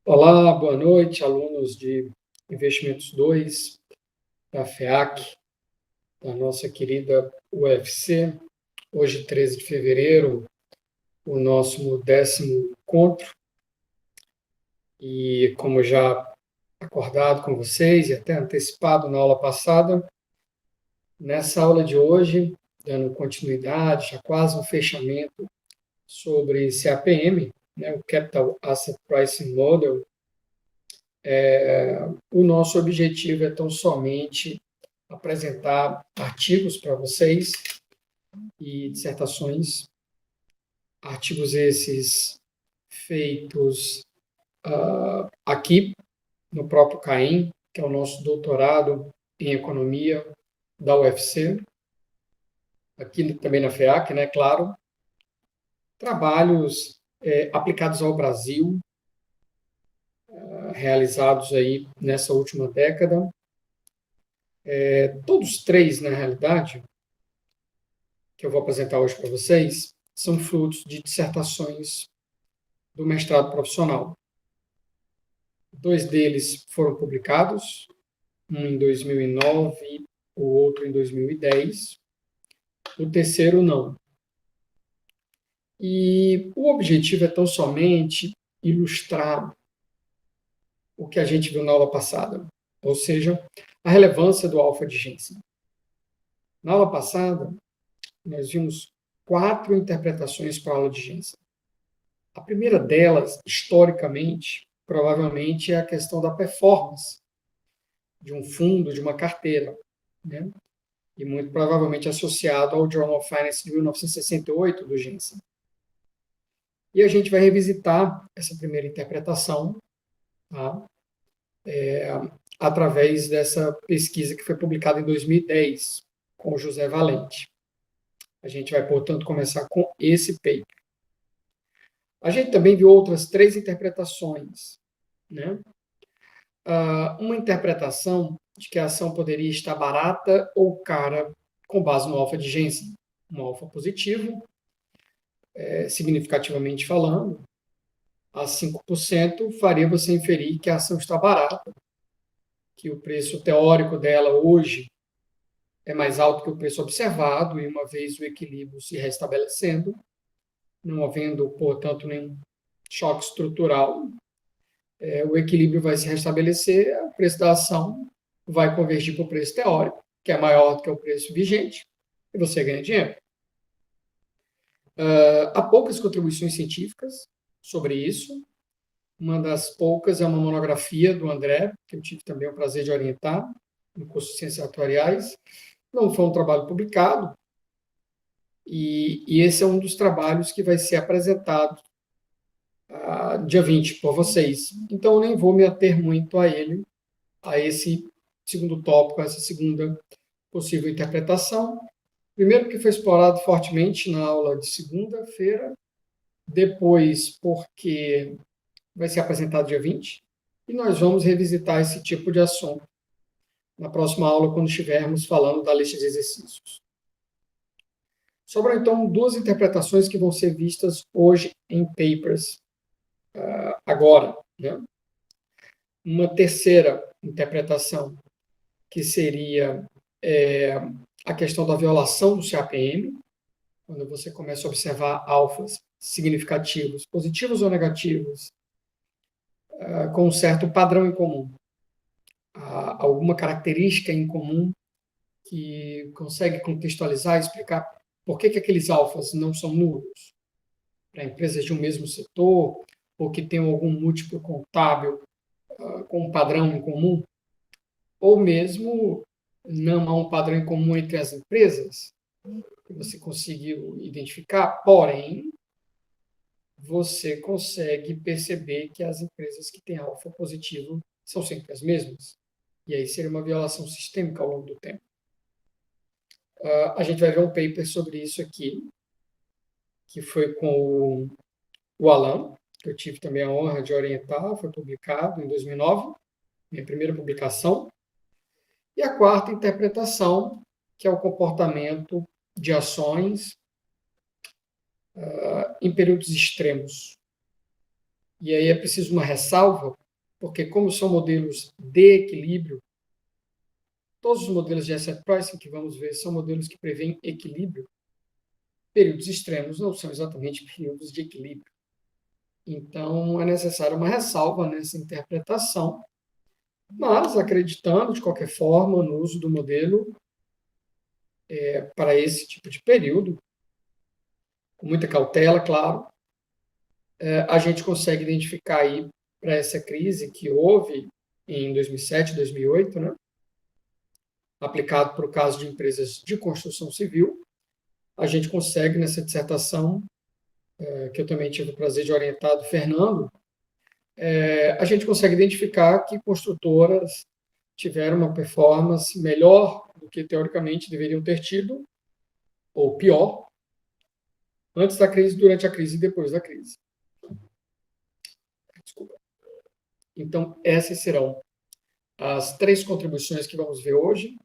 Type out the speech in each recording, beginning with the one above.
Olá, boa noite, alunos de Investimentos 2 da FEAC, da nossa querida UFC. Hoje, 13 de fevereiro, o nosso 10º encontro. E como já acordado com vocês e até antecipado na aula passada, nessa aula de hoje, dando continuidade, já quase um fechamento sobre CAPM, o Capital Asset Pricing Model. O nosso objetivo é tão somente apresentar artigos para vocês e dissertações, artigos esses feitos aqui no próprio CAEM, que é o nosso doutorado em economia da UFC, aqui também na FEAC, né, claro, trabalhos aplicados ao Brasil, realizados aí nessa última década, todos três, na realidade, que eu vou apresentar hoje para vocês, são frutos de dissertações do mestrado profissional. 2 deles foram publicados, um em 2009, o outro em 2010, o terceiro não. E o objetivo é tão somente ilustrar o que a gente viu na aula passada, ou seja, a relevância do alfa de Jensen. Na aula passada, nós vimos 4 interpretações para a aula de Jensen. A primeira delas, historicamente, provavelmente é a questão da performance de um fundo, de uma carteira, né? E muito provavelmente associado ao Journal of Finance de 1968 do Jensen. E a gente vai revisitar essa primeira interpretação, tá? Através dessa pesquisa que foi publicada em 2010 com o José Valente. A gente vai, portanto, começar com esse paper. A gente também viu outras 3 interpretações, né? Uma interpretação de que a ação poderia estar barata ou cara com base no alfa de Jensen, um alfa positivo, significativamente falando, a 5% faria você inferir que a ação está barata, que o preço teórico dela hoje é mais alto que o preço observado, e uma vez o equilíbrio se restabelecendo, não havendo, portanto, nenhum choque estrutural, o equilíbrio vai se restabelecer, o preço da ação vai convergir para o preço teórico, que é maior do que o preço vigente, e você ganha dinheiro. Há poucas contribuições científicas sobre isso. Uma das poucas é uma monografia do André, que eu tive também o prazer de orientar, no curso de Ciências Atuariais. Não foi um trabalho publicado, e esse é um dos trabalhos que vai ser apresentado dia 20 por vocês. Então, eu nem vou me ater muito a ele, a esse segundo tópico, a essa segunda possível interpretação. Primeiro, que foi explorado fortemente na aula de segunda-feira, depois, porque vai ser apresentado dia 20, e nós vamos revisitar esse tipo de assunto na próxima aula, quando estivermos falando da lista de exercícios. Sobram, então, 2 interpretações que vão ser vistas hoje em papers, agora, né? Uma terceira interpretação, que seria a questão da violação do CAPM, quando você começa a observar alfas significativos, positivos ou negativos, com um certo padrão em comum, alguma característica em comum que consegue contextualizar e explicar por que aqueles alfas não são nulos para empresas de um mesmo setor, ou que tem algum múltiplo contábil com um padrão em comum, ou mesmo não há um padrão em comum entre as empresas, que você conseguiu identificar, porém, você consegue perceber que as empresas que têm alfa positivo são sempre as mesmas. E aí seria uma violação sistêmica ao longo do tempo. A gente vai ver um paper sobre isso aqui, que foi com o Alan, que eu tive também a honra de orientar, foi publicado em 2009, minha primeira publicação. E a quarta interpretação, que é o comportamento de ações em períodos extremos. E aí é preciso uma ressalva, porque como são modelos de equilíbrio, todos os modelos de asset pricing que vamos ver são modelos que prevêem equilíbrio. Períodos extremos não são exatamente períodos de equilíbrio. Então, é necessária uma ressalva nessa interpretação, mas acreditando, de qualquer forma, no uso do modelo para esse tipo de período, com muita cautela, claro, a gente consegue identificar aí para essa crise que houve em 2007, 2008, né, aplicado para o caso de empresas de construção civil, a gente consegue, nessa dissertação, que eu também tive o prazer de orientar do Fernando, a gente consegue identificar que construtoras tiveram uma performance melhor do que teoricamente deveriam ter tido, ou pior, antes da crise, durante a crise e depois da crise. Desculpa. Então, essas serão as 3 contribuições que vamos ver hoje,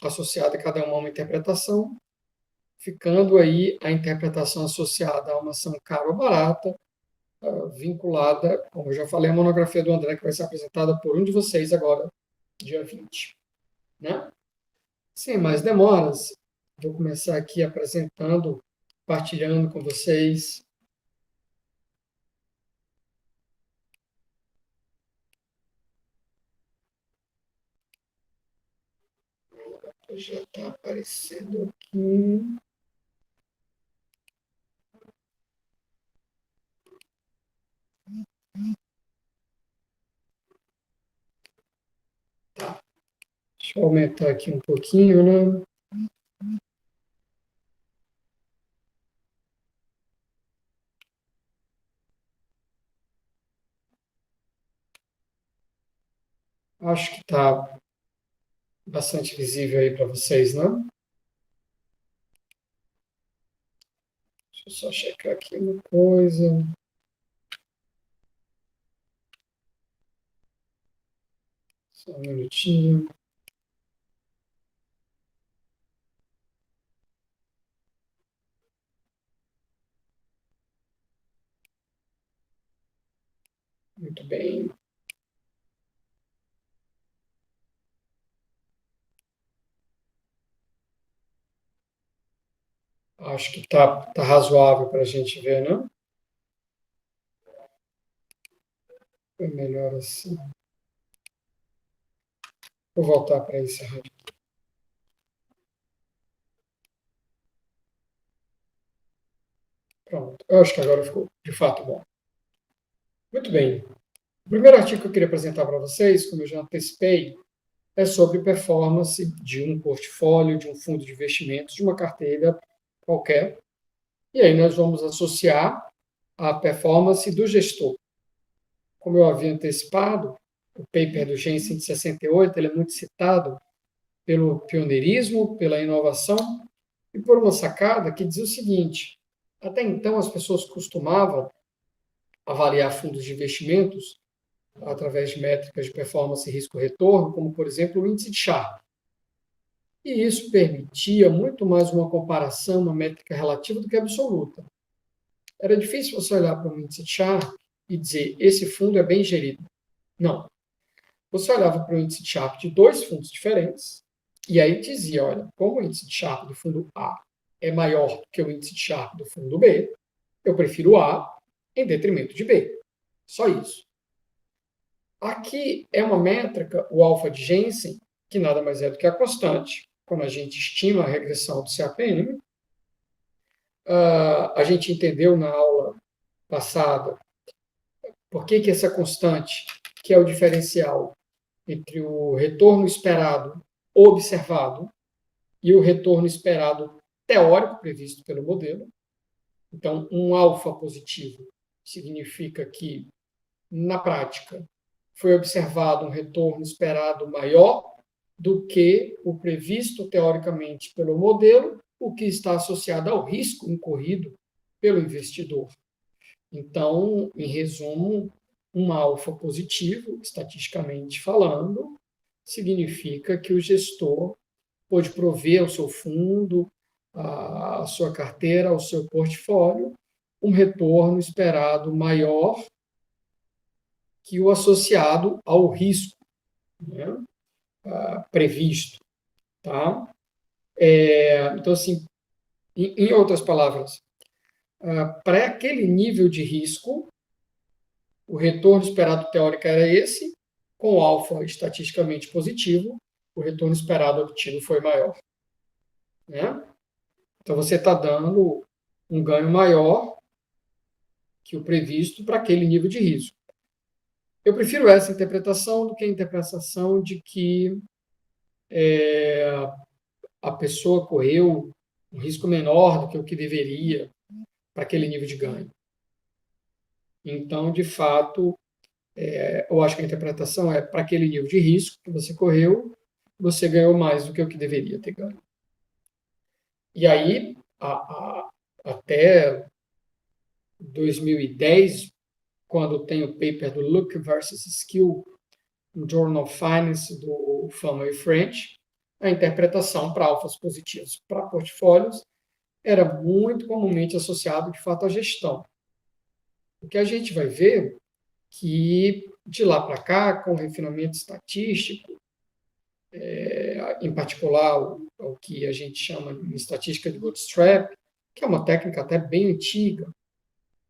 associada a cada uma interpretação, ficando aí a interpretação associada a uma ação cara ou barata, vinculada, como eu já falei, à monografia do André, que vai ser apresentada por um de vocês agora, dia 20. Né? Sem mais demoras, vou começar aqui apresentando, partilhando com vocês. Já está aparecendo aqui. Tá. Deixa eu aumentar aqui um pouquinho, né? Acho que está bastante visível aí para vocês, né? Deixa eu só checar aqui uma coisa. Só um minutinho. Muito bem. Acho que tá razoável para a gente ver, né? É melhor assim. Vou voltar para esse rádio. Pronto. Eu acho que agora ficou de fato bom. Muito bem. O primeiro artigo que eu queria apresentar para vocês, como eu já antecipei, é sobre performance de um portfólio, de um fundo de investimentos, de uma carteira qualquer. E aí nós vamos associar a performance do gestor. Como eu havia antecipado, o paper do Jensen de 68, ele é muito citado pelo pioneirismo, pela inovação e por uma sacada que diz o seguinte: até então as pessoas costumavam avaliar fundos de investimentos através de métricas de performance e risco-retorno, como, por exemplo, o índice de Sharpe. E isso permitia muito mais uma comparação, uma métrica relativa do que absoluta. Era difícil você olhar para um índice de Sharpe e dizer, esse fundo é bem gerido. Não. Você olhava para o índice de Sharpe de 2 fundos diferentes, e aí dizia, olha, como o índice de Sharpe do fundo A é maior do que o índice de Sharpe do fundo B, eu prefiro A em detrimento de B. Só isso. Aqui é uma métrica, o alfa de Jensen, que nada mais é do que a constante. Quando a gente estima a regressão do CAPM, a gente entendeu na aula passada por que essa constante, que é o diferencial entre o retorno esperado observado e o retorno esperado teórico previsto pelo modelo. Então, um alfa positivo significa que, na prática, foi observado um retorno esperado maior do que o previsto teoricamente pelo modelo, o que está associado ao risco incorrido pelo investidor. Então, em resumo, um alfa positivo, estatisticamente falando, significa que o gestor pode prover ao seu fundo, à sua carteira, ao seu portfólio, um retorno esperado maior que o associado ao risco, né, previsto. Tá? Então, assim, em outras palavras, para aquele nível de risco, o retorno esperado teórico era esse, com alfa estatisticamente positivo, o retorno esperado obtido foi maior. Né? Então, você está dando um ganho maior que o previsto para aquele nível de risco. Eu prefiro essa interpretação do que a interpretação de que a pessoa correu um risco menor do que o que deveria para aquele nível de ganho. Então, de fato, eu acho que a interpretação é para aquele nível de risco que você correu, você ganhou mais do que o que deveria ter ganho. E aí, até 2010, quando tem o paper do Look versus Skill, no Journal of Finance, do Fama e French, a interpretação para alfas positivos para portfólios era muito comumente associado, de fato, à gestão. O que a gente vai ver que, de lá para cá, com o refinamento estatístico, em particular o que a gente chama de estatística de bootstrap, que é uma técnica até bem antiga,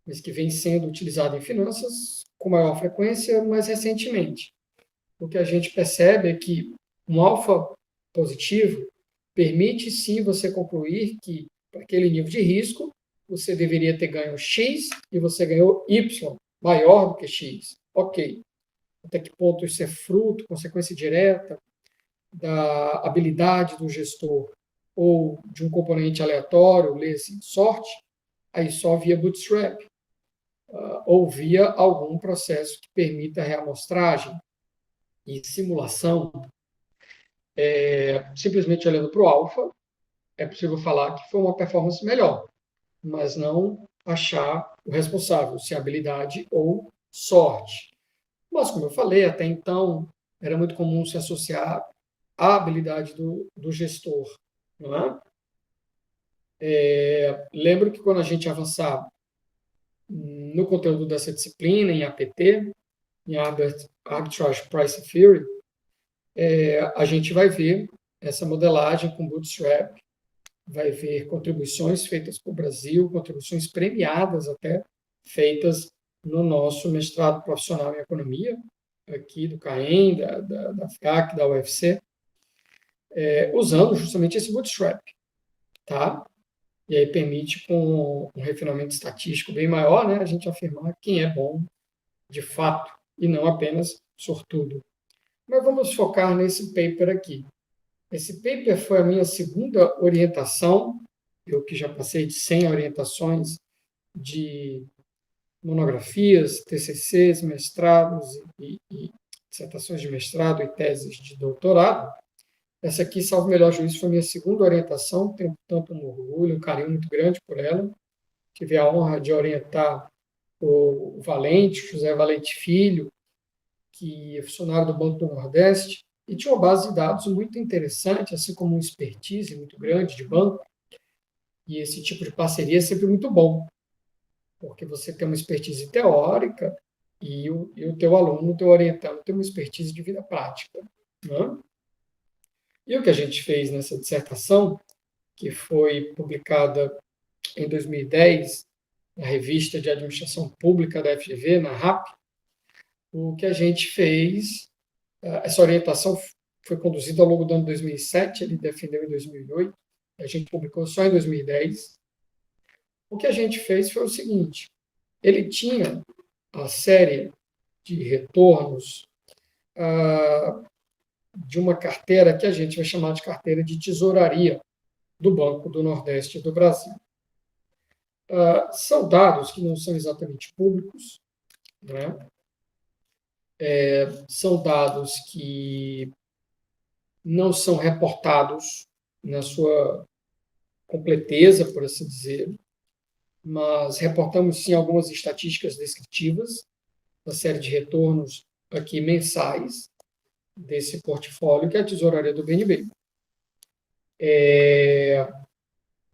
mas que vem sendo utilizada em finanças com maior frequência mais recentemente. O que a gente percebe é que um alfa positivo permite sim você concluir que, para aquele nível de risco, você deveria ter ganho X e você ganhou Y, maior do que X. Ok. Até que ponto isso é fruto, consequência direta da habilidade do gestor ou de um componente aleatório, lê-se sorte, aí só via bootstrap, ou via algum processo que permita reamostragem e simulação. Simplesmente olhando para o alfa, é possível falar que foi uma performance melhor, mas não achar o responsável, se é habilidade ou sorte. Mas, como eu falei, até então era muito comum se associar à habilidade do gestor. Não é? Lembro que quando a gente avançar no conteúdo dessa disciplina, em APT, em Arbitrage Price Theory, a gente vai ver essa modelagem com Bootstrap, vai ver contribuições feitas para o Brasil, contribuições premiadas até, feitas no nosso mestrado profissional em economia, aqui do CAEM, da FIAC, da UFC, usando justamente esse Bootstrap. Tá? E aí permite, com um refinamento estatístico bem maior, né, a gente afirmar quem é bom de fato e não apenas sortudo. Mas vamos focar nesse paper aqui. Esse paper foi a minha segunda orientação, eu que já passei de 100 orientações de monografias, TCCs, mestrados e dissertações de mestrado e teses de doutorado. Essa aqui, salvo o melhor juízo, foi a minha segunda orientação, tenho, tanto um orgulho, um carinho muito grande por ela. Tive a honra de orientar o Valente, José Valente Filho, que é funcionário do Banco do Nordeste, e tinha uma base de dados muito interessante, assim como uma expertise muito grande de banco, e esse tipo de parceria é sempre muito bom, porque você tem uma expertise teórica e o teu aluno, o teu orientando, tem uma expertise de vida prática. Né? E o que a gente fez nessa dissertação, que foi publicada em 2010 na Revista de Administração Pública da FGV, na RAP, o que a gente fez, essa orientação foi conduzida ao longo do ano 2007, ele defendeu em 2008, a gente publicou só em 2010. O que a gente fez foi o seguinte, ele tinha a série de retornos de uma carteira que a gente vai chamar de carteira de tesouraria do Banco do Nordeste do Brasil. São dados que não são exatamente públicos, né? São dados que não são reportados na sua completeza, por assim dizer, mas reportamos sim algumas estatísticas descritivas da série de retornos aqui mensais desse portfólio, que é a tesouraria do BNB.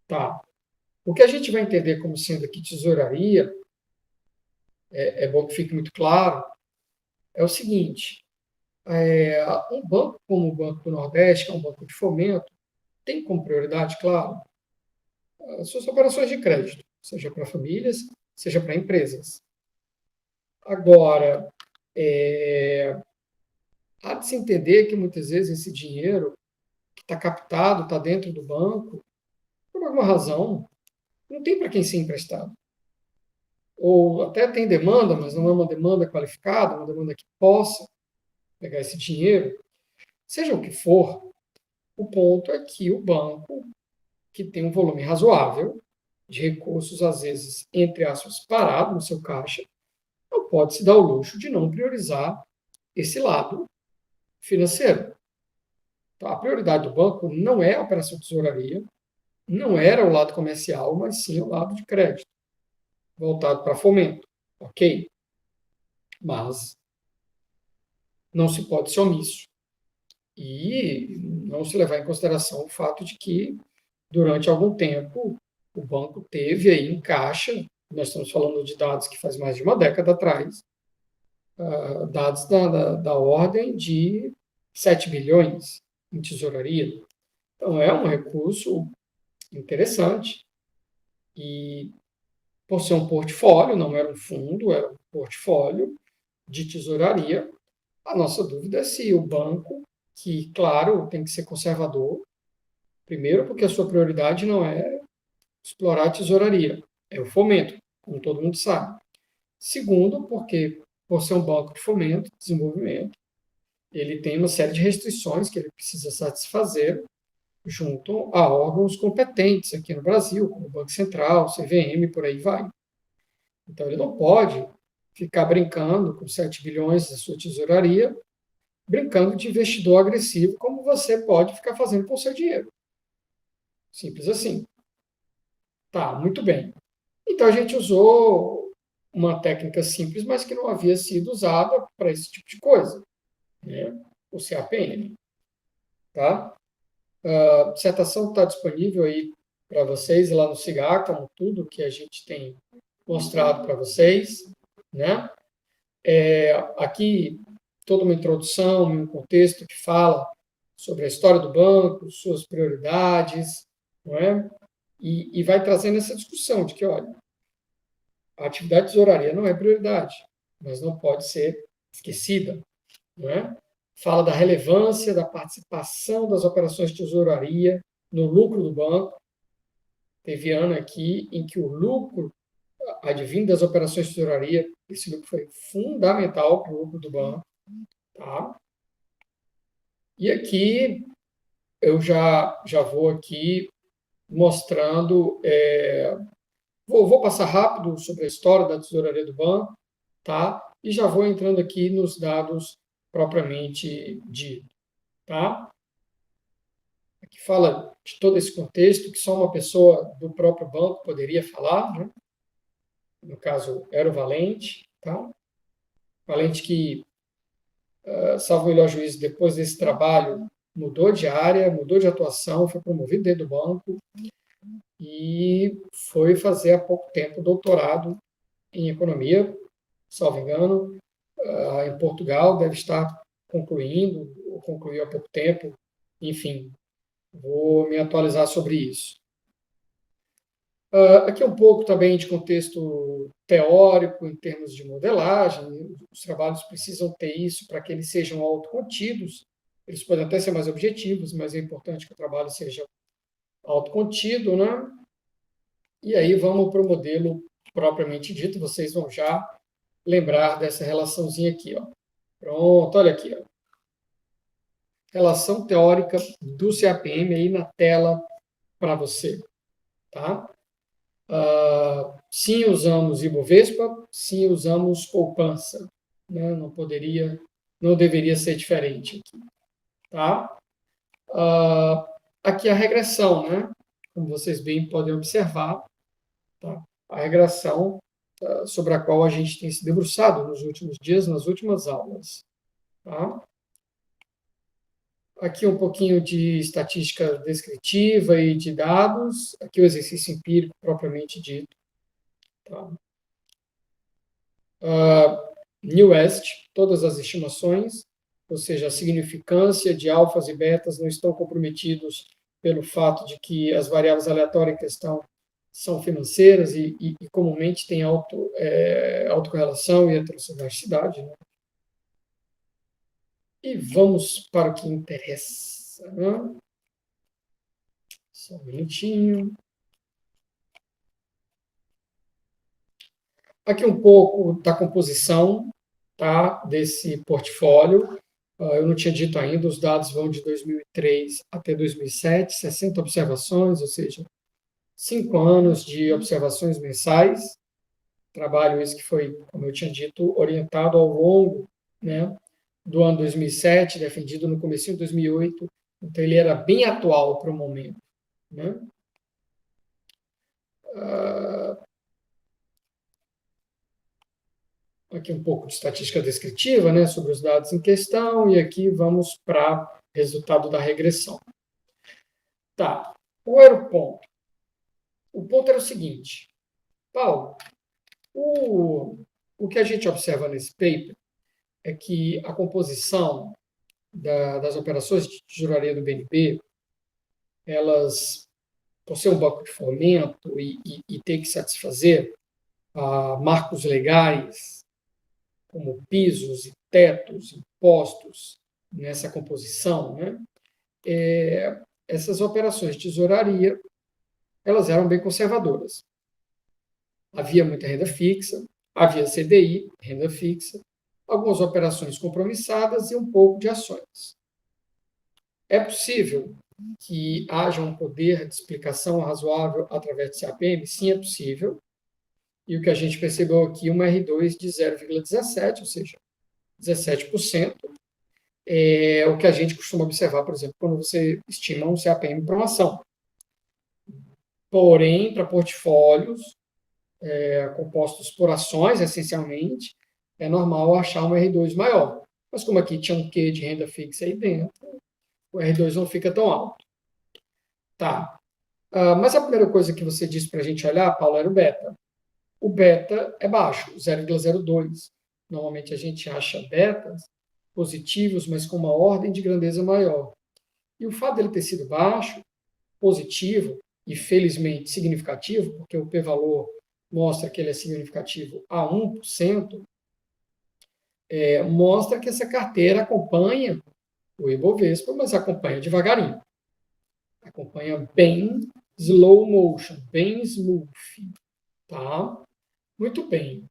Tá. O que a gente vai entender como sendo aqui tesouraria, é bom que fique muito claro, é o seguinte, um banco como o Banco do Nordeste, que é um banco de fomento, tem como prioridade, claro, as suas operações de crédito, seja para famílias, seja para empresas. Agora, há de se entender que muitas vezes esse dinheiro que está captado, está dentro do banco, por alguma razão, não tem para quem ser emprestado. Ou até tem demanda, mas não é uma demanda qualificada, uma demanda que possa pegar esse dinheiro. Seja o que for, o ponto é que o banco, que tem um volume razoável de recursos, às vezes, entre aspas, parado no seu caixa, não pode se dar o luxo de não priorizar esse lado financeiro. Então, a prioridade do banco não é a operação de tesouraria, não era o lado comercial, mas sim o lado de crédito, voltado para fomento. Ok? Mas não se pode ser omisso. E não se levar em consideração o fato de que, durante algum tempo, o banco teve aí em caixa, nós estamos falando de dados que faz mais de uma década atrás, dados da ordem de 7 bilhões em tesouraria. Então, é um recurso interessante. E, por ser um portfólio, não era um fundo, era um portfólio de tesouraria, a nossa dúvida é se o banco, que, claro, tem que ser conservador, primeiro, porque a sua prioridade não é explorar a tesouraria, é o fomento, como todo mundo sabe. Segundo, porque, por ser um banco de fomento, desenvolvimento, ele tem uma série de restrições que ele precisa satisfazer junto a órgãos competentes aqui no Brasil, como o Banco Central, CVM, por aí vai. Então, ele não pode ficar brincando com 7 bilhões da sua tesouraria, brincando de investidor agressivo, como você pode ficar fazendo com o seu dinheiro. Simples assim. Tá, muito bem. Então, a gente usou uma técnica simples, mas que não havia sido usada para esse tipo de coisa, né? O CAPM. Tá? A dissertação está disponível aí para vocês lá no CIGAR, como tudo que a gente tem mostrado para vocês, né? Aqui, toda uma introdução, um contexto que fala sobre a história do banco, suas prioridades, não é? E vai trazendo essa discussão de que, olha, a atividade de tesouraria não é prioridade, mas não pode ser esquecida, não é? Fala da relevância da participação das operações de tesouraria no lucro do banco. Teve ano aqui em que o lucro advindo das operações de tesouraria, esse lucro foi fundamental para o lucro do banco. Tá? E aqui eu já vou aqui mostrando, vou passar rápido sobre a história da tesouraria do banco, tá? E já vou entrando aqui nos dados propriamente dito, tá? Aqui fala de todo esse contexto que só uma pessoa do próprio banco poderia falar, né? No caso, era o Valente, tá? Valente que, salvo o melhor juízo, depois desse trabalho, mudou de área, mudou de atuação, foi promovido dentro do banco e foi fazer há pouco tempo doutorado em economia, salvo engano, em Portugal, deve estar concluindo, ou concluiu há pouco tempo, enfim, vou me atualizar sobre isso. Aqui um pouco também de contexto teórico, em termos de modelagem. Os trabalhos precisam ter isso para que eles sejam autocontidos. Eles podem até ser mais objetivos, mas é importante que o trabalho seja autocontido, né? E aí vamos para o modelo propriamente dito. Vocês vão já lembrar dessa relaçãozinha aqui, ó. Pronto, olha aqui, ó. Relação teórica do CAPM aí na tela para você, tá? Sim, usamos Ibovespa, sim, usamos poupança. Né? Não deveria ser diferente aqui. Tá? Aqui a regressão, né? Como vocês bem podem observar, tá? A regressão sobre a qual a gente tem se debruçado nos últimos dias, nas últimas aulas. Tá? Aqui um pouquinho de estatística descritiva e de dados, aqui o exercício empírico propriamente dito. Tá? Newest, todas as estimações, ou seja, a significância de alfas e betas não estão comprometidos pelo fato de que as variáveis aleatórias em questão são financeiras e comumente têm autocorrelação e heterossedasticidade. Né? E vamos para o que interessa. Né? Só um minutinho. Aqui um pouco da composição, tá, desse portfólio. Eu não tinha dito ainda, os dados vão de 2003 até 2007, 60 observações, ou seja, 5 anos de observações mensais. Trabalho esse que foi, como eu tinha dito, orientado ao longo, né, do ano 2007, defendido no começo de 2008, então ele era bem atual para o momento. Né? Aqui um pouco de estatística descritiva, né, sobre os dados em questão, e aqui vamos para o resultado da regressão. Tá, qual era o ponto? O ponto era o seguinte, Paulo, o que a gente observa nesse paper é que a composição das operações de tesouraria do BNB, elas, por ser um banco de fomento e ter que satisfazer marcos legais, como pisos e tetos, impostos, nessa composição, né? Essas operações de tesouraria, elas eram bem conservadoras. Havia muita renda fixa, havia CDI, renda fixa, algumas operações compromissadas e um pouco de ações. É possível que haja um poder de explicação razoável através de CAPM? Sim, é possível. E o que a gente percebeu aqui, uma R2 de 0,17, ou seja, 17%, é o que a gente costuma observar, por exemplo, quando você estima um CAPM para uma ação. Porém, para portfólios compostos por ações, essencialmente, é normal achar um R2 maior. Mas como aqui tinha um Q de renda fixa aí dentro, o R2 não fica tão alto. Tá. Mas a primeira coisa que você disse para a gente olhar, Paulo, era o beta. O beta é baixo, 0,02. Normalmente a gente acha betas positivos, mas com uma ordem de grandeza maior. E o fato dele ter sido baixo, positivo e felizmente significativo, porque o p-valor mostra que ele é significativo a 1%, mostra que essa carteira acompanha o Ibovespa, mas acompanha devagarinho. Acompanha bem slow motion, bem smooth. Tá? Muito bem.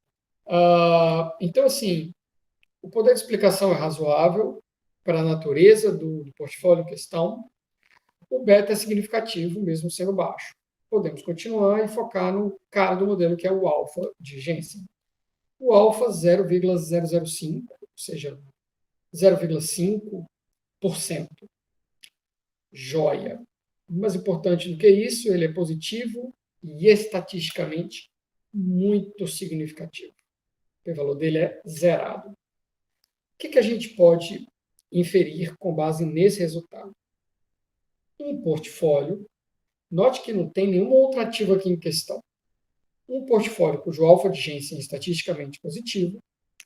Então, assim, o poder de explicação é razoável para a natureza do portfólio em questão. O beta é significativo, mesmo sendo baixo. Podemos continuar e focar no cara do modelo, que é o alfa de Jensen. O alfa 0,005, ou seja, 0,5%. Joia. Mais importante do que isso, ele é positivo e estatisticamente muito significativo. O valor dele é zerado. O que a gente pode inferir com base nesse resultado? Um portfólio, note que não tem nenhuma outra ativa aqui em questão. Um portfólio cujo alfa de Jensen é estatisticamente positivo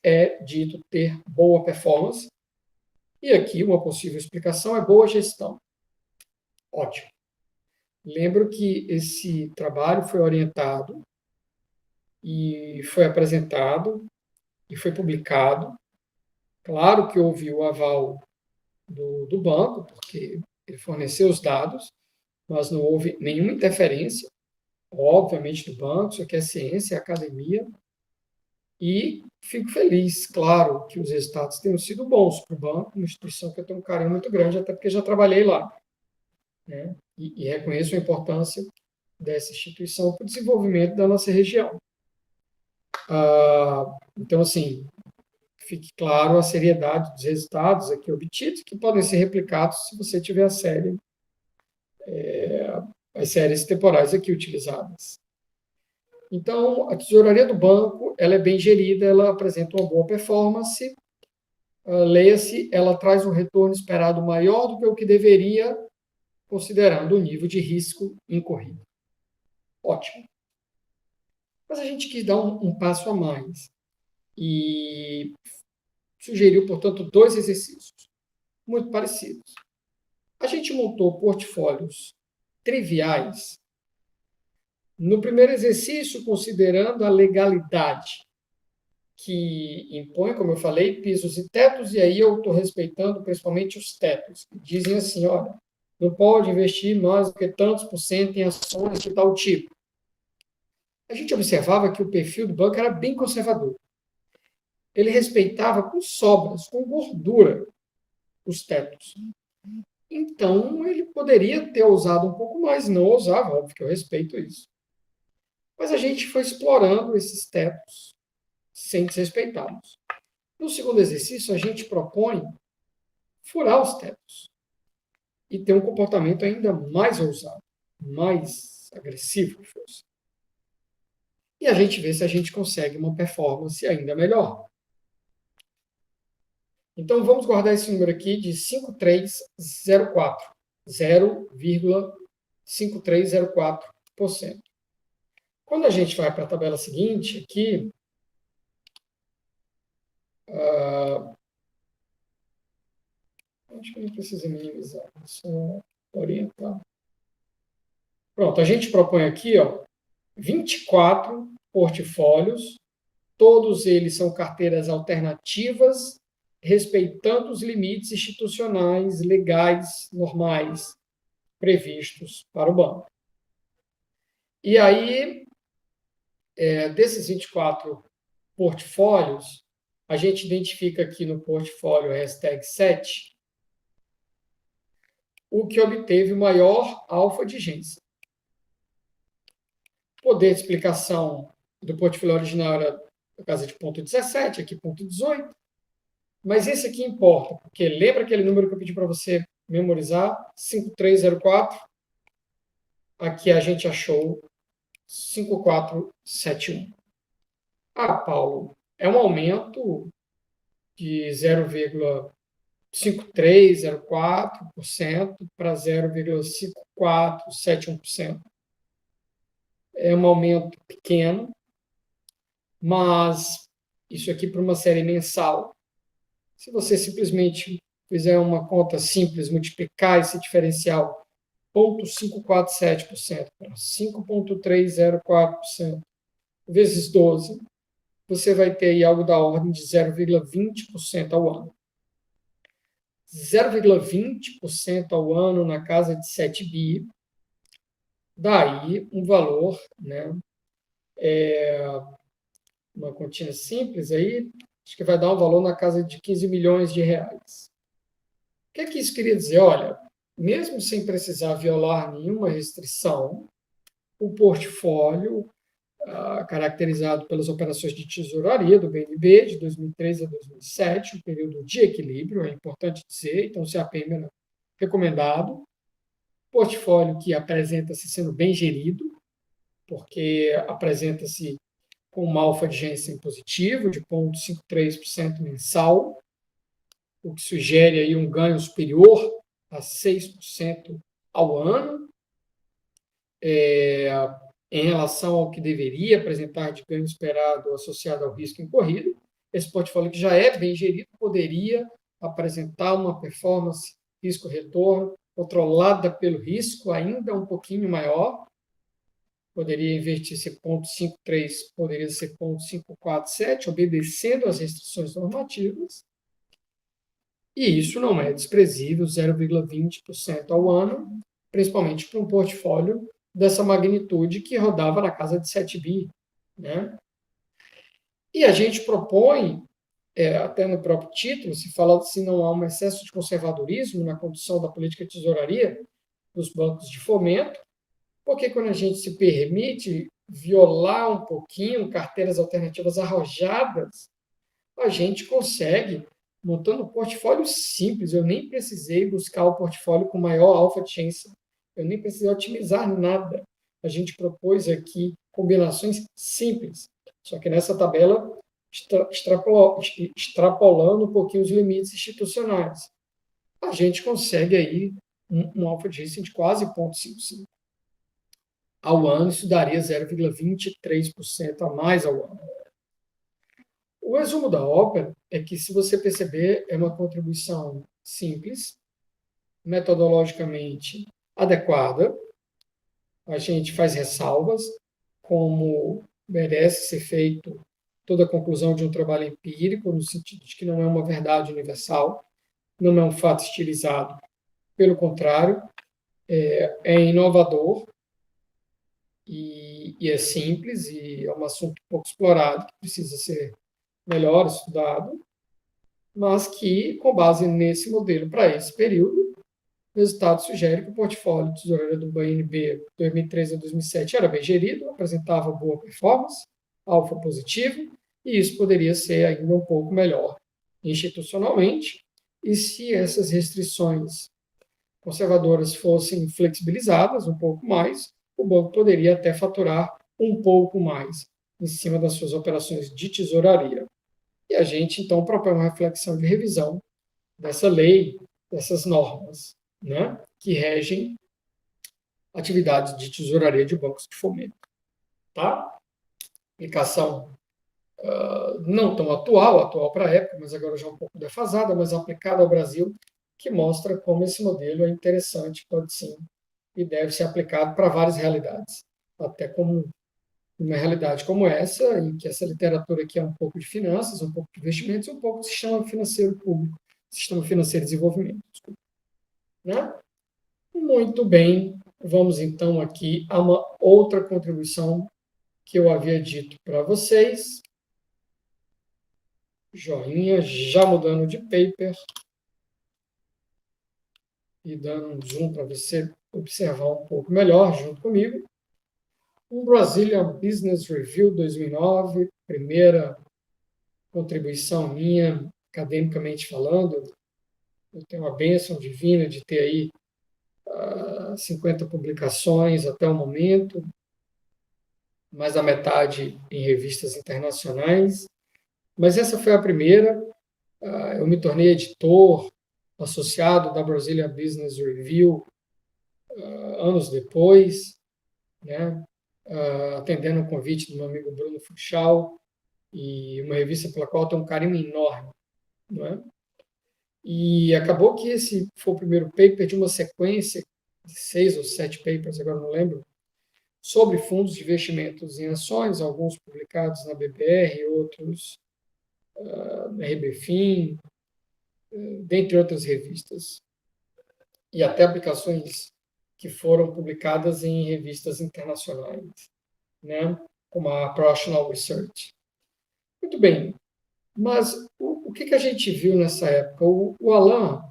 é dito ter boa performance. E aqui uma possível explicação é boa gestão. Ótimo. Lembro que esse trabalho foi orientado e foi apresentado e foi publicado. Claro que houve o aval do banco, porque ele forneceu os dados, mas não houve nenhuma interferência, obviamente, do banco. Isso aqui é ciência, é academia. E fico feliz, claro, que os resultados tenham sido bons para o banco, uma instituição que eu tenho um carinho muito grande, até porque já trabalhei lá. Né? E reconheço a importância dessa instituição para o desenvolvimento da nossa região. Então, assim, fique claro a seriedade dos resultados aqui obtidos, que podem ser replicados se você tiver as séries temporais aqui utilizadas. Então, a tesouraria do banco, ela é bem gerida, ela apresenta uma boa performance. Leia-se, ela traz um retorno esperado maior do que o que deveria, considerando o nível de risco incorrido. Ótimo. Mas a gente quis dar um passo a mais. e sugeriu, portanto, 2 exercícios muito parecidos. A gente montou portfólios triviais. No primeiro exercício, considerando a legalidade, que impõe, como eu falei, pisos e tetos, e aí eu estou respeitando principalmente os tetos. Dizem assim, olha, não pode investir mais do que tantos por cento em ações de tal tipo. A gente observava que o perfil do banco era bem conservador. Ele respeitava com sobras, com gordura, os tetos. Então, ele poderia ter ousado um pouco mais, não ousava, óbvio que eu respeito isso. Mas a gente foi explorando esses tetos sem desrespeitá-los. No segundo exercício, a gente propõe furar os tetos e ter um comportamento ainda mais ousado, mais agressivo que fosse. E a gente vê se a gente consegue uma performance ainda melhor. Então, vamos guardar esse número aqui de 5304, 0,5304%. Quando a gente vai para a tabela seguinte, aqui, acho que não precisa minimizar, só orientar. Pronto, a gente propõe aqui, 24 portfólios, todos eles são carteiras alternativas, respeitando os limites institucionais, legais, normais, previstos para o banco. E aí, desses 24 portfólios, a gente identifica aqui no portfólio #7 o que obteve o maior alfa de Jensen. O poder de explicação do portfólio original era na casa de ponto 17, aqui ponto 18. Mas esse aqui importa, porque lembra aquele número que eu pedi para você memorizar? 5304. Aqui a gente achou 5471. Ah, Paulo, é um aumento de 0,5304% para 0,5471%. É um aumento pequeno, mas isso aqui para uma série mensal. Se você simplesmente fizer uma conta simples, multiplicar esse diferencial 0,547% para 5,304% vezes 12, você vai ter aí algo da ordem de 0,20% ao ano. 0,20% ao ano na casa de 7 bi, daí um valor, né, uma continha simples aí, acho que vai dar um valor na casa de 15 milhões de reais. O que é que isso queria dizer? Olha, mesmo sem precisar violar nenhuma restrição, o portfólio, caracterizado pelas operações de tesouraria do BNB de 2003 a 2007, um período de equilíbrio, é importante dizer, então o CAPM era recomendado. Portfólio que apresenta-se sendo bem gerido, porque apresenta-se com uma alfa de Jensen positivo, de 0,53% mensal, o que sugere aí um ganho superior a 6% ao ano, em relação ao que deveria apresentar de ganho esperado associado ao risco incorrido. Esse portfólio que já é bem gerido poderia apresentar uma performance risco-retorno controlada pelo risco ainda um pouquinho maior. Poderia, em vez de ser 0,53, poderia ser 0,547, obedecendo às restrições normativas. E isso não é desprezível, 0,20% ao ano, principalmente para um portfólio dessa magnitude que rodava na casa de 7 bi. Né? E a gente propõe, até no próprio título, se fala se não há um excesso de conservadorismo na condução da política de tesouraria dos bancos de fomento, porque quando a gente se permite violar um pouquinho carteiras alternativas arrojadas, a gente consegue, montando um portfólio simples, eu nem precisei buscar o portfólio com maior alfa de Jensen, eu nem precisei otimizar nada. A gente propôs aqui combinações simples, só que nessa tabela extrapolando um pouquinho os limites institucionais. A gente consegue aí um alfa de Jensen de quase 0,55. Ao ano, isso daria 0,23% a mais ao ano. O resumo da ópera é que, se você perceber, é uma contribuição simples, metodologicamente adequada. A gente faz ressalvas, como merece ser feito toda a conclusão de um trabalho empírico, no sentido de que não é uma verdade universal, não é um fato estilizado. Pelo contrário, é inovador e é simples, e é um assunto pouco explorado, que precisa ser melhor estudado, mas que, com base nesse modelo para esse período, o resultado sugere que o portfólio de tesouraria do BNB 2013 a 2007 era bem gerido, apresentava boa performance, alfa positivo, e isso poderia ser ainda um pouco melhor institucionalmente, e se essas restrições conservadoras fossem flexibilizadas um pouco mais, o banco poderia até faturar um pouco mais em cima das suas operações de tesouraria. E a gente, então, propõe uma reflexão de revisão dessa lei, dessas normas, né, que regem atividades de tesouraria de bancos de fomento. Tá? Aplicação não tão atual para a época, mas agora já um pouco defasada, mas aplicada ao Brasil, que mostra como esse modelo é interessante, pode sim, e deve ser aplicado para várias realidades. Até como uma realidade como essa, em que essa literatura aqui é um pouco de finanças, um pouco de investimentos e um pouco de sistema financeiro público, sistema financeiro de desenvolvimento. Desculpa. Né? Muito bem, vamos então aqui a uma outra contribuição que eu havia dito para vocês. Joinha, já mudando de paper e dando um zoom para você observar um pouco melhor junto comigo. Um Brazilian Business Review 2009, primeira contribuição minha, academicamente falando. Eu tenho uma bênção divina de ter aí 50 publicações até o momento, mais da metade em revistas internacionais. Mas essa foi a primeira. Eu me tornei editor associado da Brazilian Business Review anos depois, né? Atendendo o convite do meu amigo Bruno Funchal, e uma revista pela qual eu tenho um carinho enorme. Né? E acabou que esse foi o primeiro paper de uma sequência de 6 ou 7 papers, agora não lembro, sobre fundos de investimentos em ações, alguns publicados na BBR, outros na RBFIM, dentre outras revistas, e até aplicações que foram publicadas em revistas internacionais, né, como a Professional Research. Muito bem, mas o que a gente viu nessa época? O Alain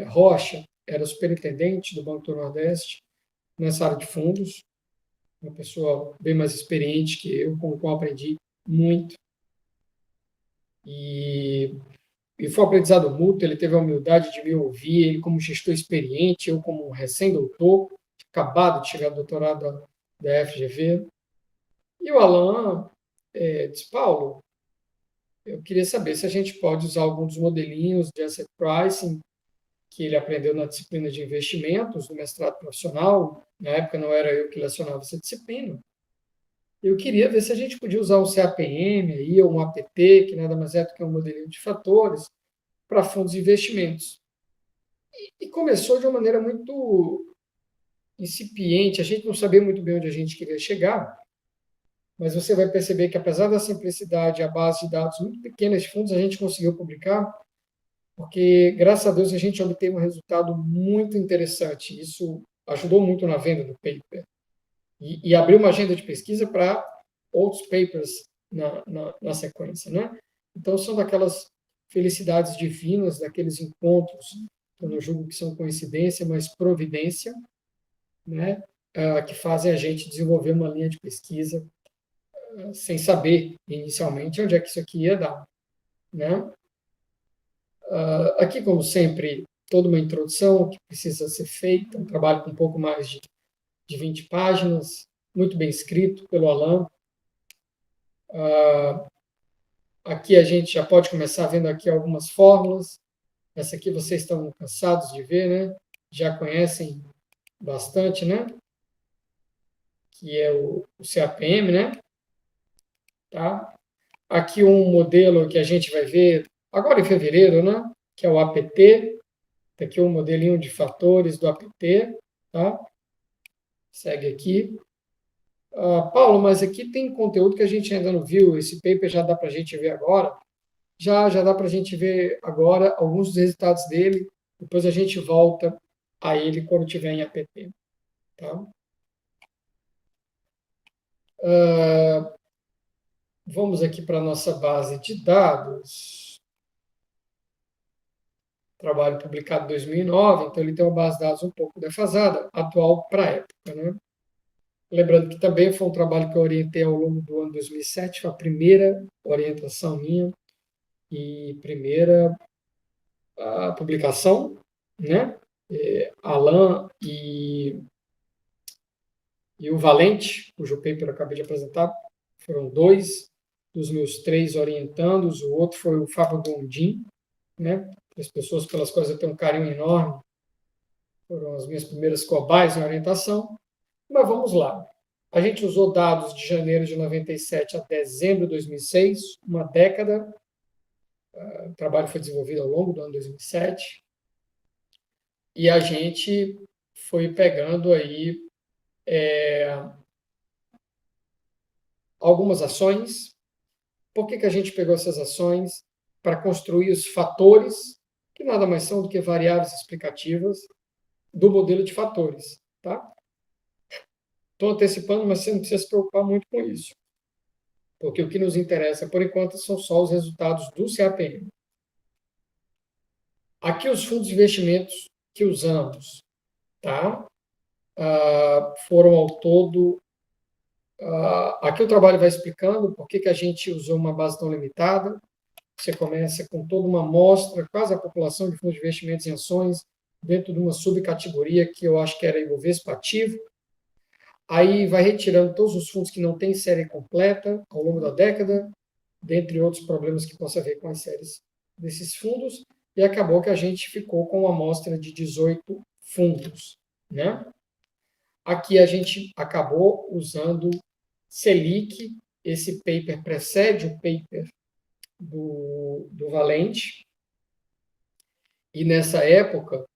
Rocha era superintendente do Banco do Nordeste nessa área de fundos, uma pessoa bem mais experiente que eu, com o qual aprendi muito. E foi um aprendizado mútuo, ele teve a humildade de me ouvir, ele como gestor experiente, eu como recém-doutor, acabado de chegar ao doutorado da FGV. E o Alain disse, Paulo, eu queria saber se a gente pode usar algum dos modelinhos de asset pricing que ele aprendeu na disciplina de investimentos, no mestrado profissional. Na época não era eu que lecionava essa disciplina. Eu queria ver se a gente podia usar um CAPM aí, ou um APT, que nada mais é do que um modelinho de fatores, para fundos de investimentos. E começou de uma maneira muito incipiente, a gente não sabia muito bem onde a gente queria chegar, mas você vai perceber que, apesar da simplicidade, a base de dados muito pequena de fundos, a gente conseguiu publicar, porque, graças a Deus, a gente obteve um resultado muito interessante. Isso ajudou muito na venda do paper. E abriu uma agenda de pesquisa para outros papers na sequência. Né? Então, são daquelas felicidades divinas, daqueles encontros, eu não julgo que são coincidência, mas providência, né? Que fazem a gente desenvolver uma linha de pesquisa sem saber inicialmente onde é que isso aqui ia dar. Né? Aqui, como sempre, toda uma introdução que precisa ser feita, um trabalho com um pouco mais de 20 páginas, muito bem escrito pelo Alain. Aqui a gente já pode começar vendo aqui algumas fórmulas. Essa aqui vocês estão cansados de ver, né? Já conhecem bastante, né? Que é o CAPM, né? Tá? aqui um modelo que a gente vai ver agora em fevereiro, né? Que é o APT. Tá aqui um modelinho de fatores do APT, tá? Segue aqui. Paulo, mas aqui tem conteúdo que a gente ainda não viu. Esse paper já dá para a gente ver agora? Já dá para a gente ver agora alguns dos resultados dele. Depois a gente volta a ele quando tiver em APT. Tá? Vamos aqui para a nossa base de dados. Trabalho publicado em 2009, então ele tem uma base de dados um pouco defasada, atual para a época. Né? Lembrando que também foi um trabalho que eu orientei ao longo do ano 2007, foi a primeira orientação minha e primeira publicação, né? Alan e o Valente, cujo paper eu acabei de apresentar, foram dois dos meus três orientandos, o outro foi o Fábio Gondim, né? As pessoas pelas quais eu tenho um carinho enorme, foram as minhas primeiras cobaias em orientação, mas vamos lá. A gente usou dados de janeiro de 97 a dezembro de 2006, uma década. O trabalho foi desenvolvido ao longo do ano 2007. E a gente foi pegando aí algumas ações. Por que a gente pegou essas ações? Para construir os fatores, que nada mais são do que variáveis explicativas do modelo de fatores. Tá? Estou antecipando, mas você não precisa se preocupar muito com isso. Porque o que nos interessa, por enquanto, são só os resultados do CAPM. Aqui os fundos de investimentos que usamos, tá? Foram ao todo... aqui o trabalho vai explicando por que a gente usou uma base tão limitada. Você começa com toda uma amostra, quase a população de fundos de investimentos em ações, dentro de uma subcategoria que eu acho que era Ibovespa ativo. Aí vai retirando todos os fundos que não têm série completa ao longo da década, dentre outros problemas que possa haver com as séries desses fundos, e acabou que a gente ficou com uma amostra de 18 fundos. Né? Aqui a gente acabou usando Selic, esse paper precede o paper do Valente, e nessa época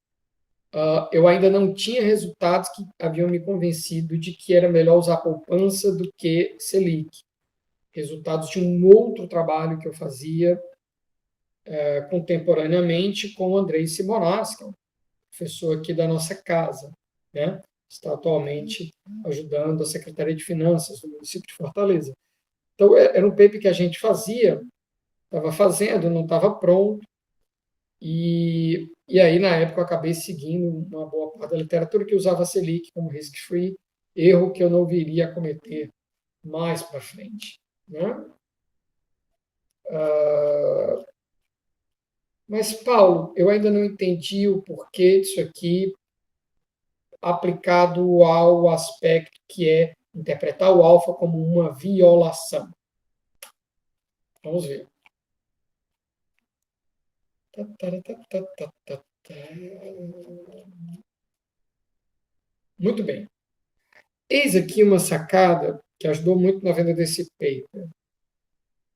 eu ainda não tinha resultados que haviam me convencido de que era melhor usar poupança do que Selic. Resultados de um outro trabalho que eu fazia contemporaneamente com o Andrei Simonas, que é um professor aqui da nossa casa, né? Está atualmente ajudando a Secretaria de Finanças do município de Fortaleza. Então, era um paper que a gente fazia, estava fazendo, não estava pronto, e aí, na época, eu acabei seguindo uma boa parte da literatura que usava a Selic como risk-free, erro que eu não viria a cometer mais para frente. Né? Mas, Paulo, eu ainda não entendi o porquê disso aqui aplicado ao aspecto que é interpretar o alfa como uma violação. Vamos ver. Muito bem. Eis aqui uma sacada que ajudou muito na venda desse paper.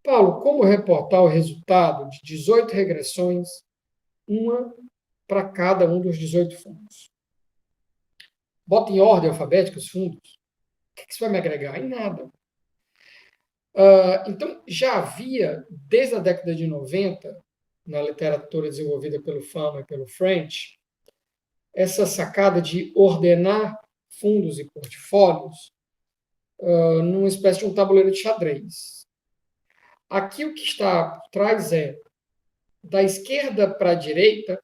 Paulo, como reportar o resultado de 18 regressões, uma para cada um dos 18 fundos? Bota em ordem alfabética os fundos. O que isso vai me agregar? Em nada. Então, já havia, desde a década de 90, na literatura desenvolvida pelo Fama e pelo French, essa sacada de ordenar fundos e portfólios numa espécie de um tabuleiro de xadrez. Aqui o que está por trás da esquerda para a direita,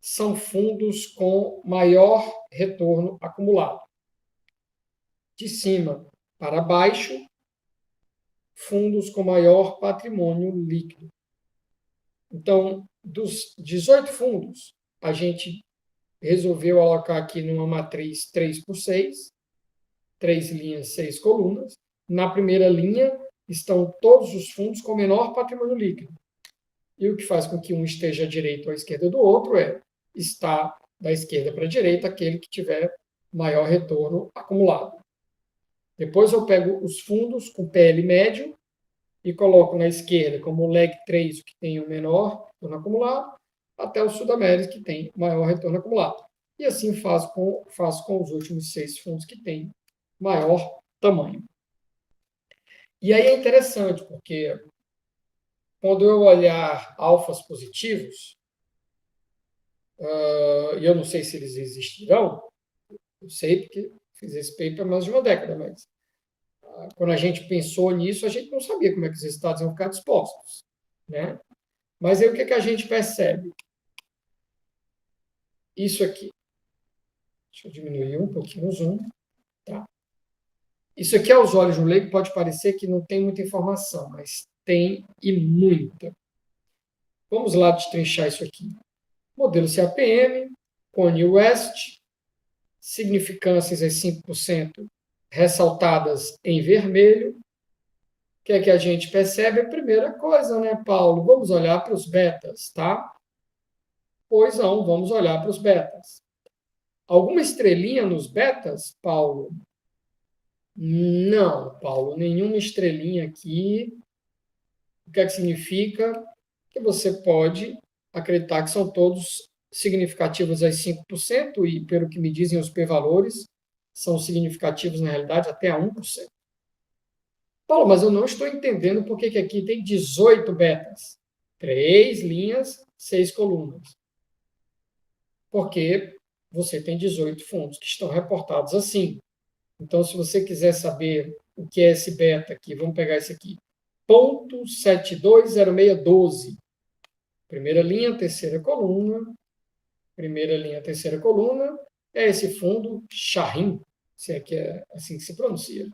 são fundos com maior retorno acumulado. De cima para baixo, fundos com maior patrimônio líquido. Então, dos 18 fundos, a gente resolveu alocar aqui numa matriz 3x6, 3 linhas, 6 colunas. Na primeira linha estão todos os fundos com menor patrimônio líquido. E o que faz com que um esteja à direita ou à esquerda do outro está da esquerda para a direita aquele que tiver maior retorno acumulado. Depois eu pego os fundos com PL médio e coloco na esquerda como o leg 3, o que tem o menor retorno acumulado, até o Sudamérica, que tem o maior retorno acumulado. E assim faço com os últimos 6 fundos que têm maior tamanho. E aí é interessante, porque quando eu olhar alfas positivos, e eu não sei se eles existirão, eu sei porque fiz esse paper há mais de uma década, mas quando a gente pensou nisso, a gente não sabia como é que os resultados iam ficar dispostos, né? Mas aí o que, que a gente percebe? Isso aqui. Deixa eu diminuir um pouquinho o zoom. Tá? Isso aqui, aos olhos de um leigo, pode parecer que não tem muita informação, mas tem e muita. Vamos lá destrinchar isso aqui. Modelo CAPM, Cone West, significâncias às 5% ressaltadas em vermelho. O que é que a gente percebe? A primeira coisa, né, Paulo? Vamos olhar para os betas, tá? Pois não, vamos olhar para os betas. Alguma estrelinha nos betas, Paulo? Não, Paulo, nenhuma estrelinha aqui. O que é que significa? Que você pode acreditar que são todos significativos a 5% e, pelo que me dizem os p-valores, são significativos, na realidade, até a 1%. Paulo, mas eu não estou entendendo por que aqui tem 18 betas. 3 linhas, 6 colunas. Porque você tem 18 fundos que estão reportados assim. Então, se você quiser saber o que é esse beta aqui, vamos pegar esse aqui. 0.720612. Primeira linha, terceira coluna. Primeira linha, terceira coluna. É esse fundo Shahin, se é que é assim que se pronuncia.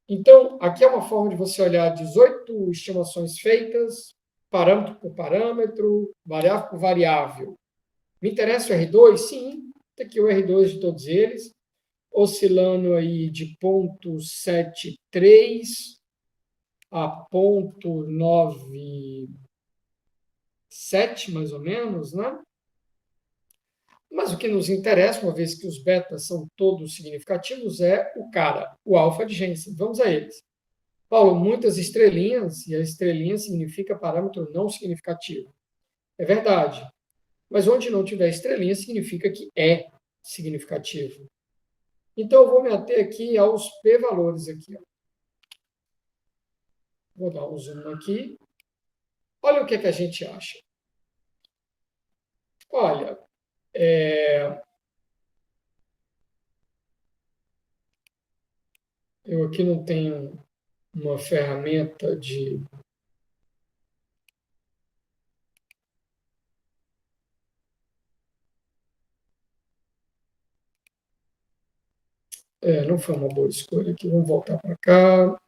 Então, aqui é uma forma de você olhar 18 estimações feitas, parâmetro por parâmetro, variável por variável. Me interessa o R2? Sim, está aqui o R2 de todos eles, oscilando aí de 0.73 a 0.97, mais ou menos, né? Mas o que nos interessa, uma vez que os betas são todos significativos, é o cara, o alfa de Jensen. Vamos a eles. Paulo, muitas estrelinhas, e a estrelinha significa parâmetro não significativo. É verdade. Mas onde não tiver estrelinha, significa que é significativo. Então, eu vou me ater aqui aos p-valores aqui. Ó. Vou dar um zoom aqui. Olha o que, é que a gente acha. Olha, eu aqui não tenho uma ferramenta de... não foi uma boa escolha aqui. Vamos voltar para cá.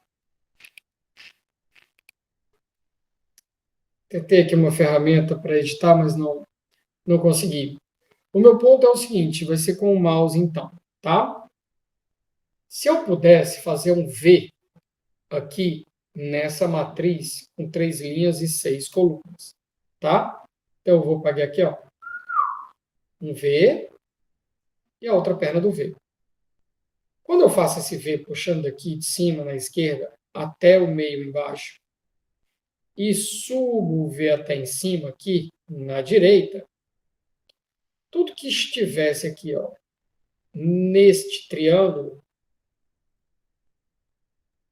Tentei aqui uma ferramenta para editar, mas não consegui. O meu ponto é o seguinte, vai ser com o mouse então, tá? Se eu pudesse fazer um V aqui nessa matriz com 3 linhas e 6 colunas, tá? Então eu vou pegar aqui, ó, um V e a outra perna do V. Quando eu faço esse V puxando daqui de cima na esquerda até o meio embaixo e subo o V até em cima aqui na direita, tudo que estivesse aqui, ó, neste triângulo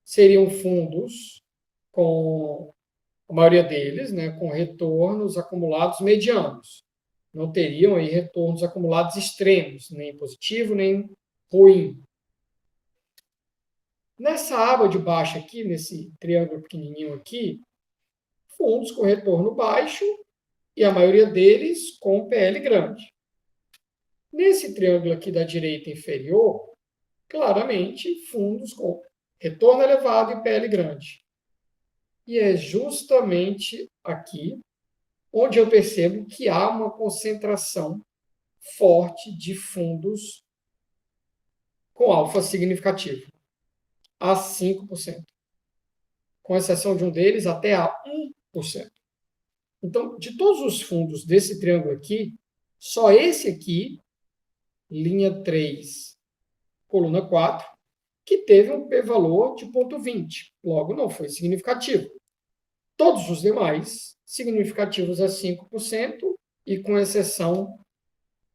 seriam fundos com a maioria deles, né, com retornos acumulados medianos. Não teriam aí retornos acumulados extremos, nem positivo, nem ruim. Nessa aba de baixo aqui, nesse triângulo pequenininho aqui, fundos com retorno baixo e a maioria deles com PL grande. Nesse triângulo aqui da direita inferior, claramente fundos com retorno elevado e PL grande. E é justamente aqui onde eu percebo que há uma concentração forte de fundos com alfa significativo, a 5%, com exceção de um deles, até a 1%. Então, de todos os fundos desse triângulo aqui, só esse aqui, linha 3, coluna 4, que teve um p-valor de 0,20. Logo, não foi significativo. Todos os demais, significativos a 5%, e com exceção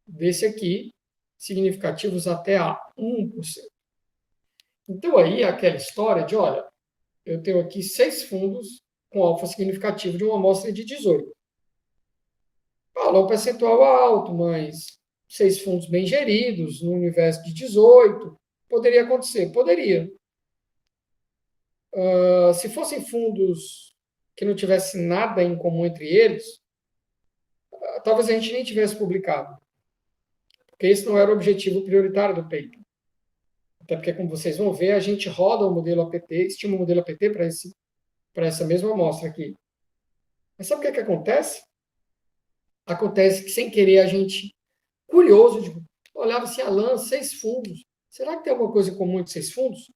desse aqui, significativos até a 1%. Então, aí, aquela história de, olha, eu tenho aqui 6 fundos com alfa significativo de uma amostra de 18. Falou um percentual alto, mas 6 fundos bem geridos, no universo de 18, poderia acontecer? Poderia. Se fossem fundos que não tivessem nada em comum entre eles, talvez a gente nem tivesse publicado, porque esse não era o objetivo prioritário do paper. Até porque, como vocês vão ver, a gente roda o modelo APT, estima o modelo APT para essa mesma amostra aqui. Mas sabe o que acontece? Acontece que, sem querer, a gente, curioso, olhava assim, Alan, 6 fundos. Será que tem alguma coisa em comum entre 6 fundos?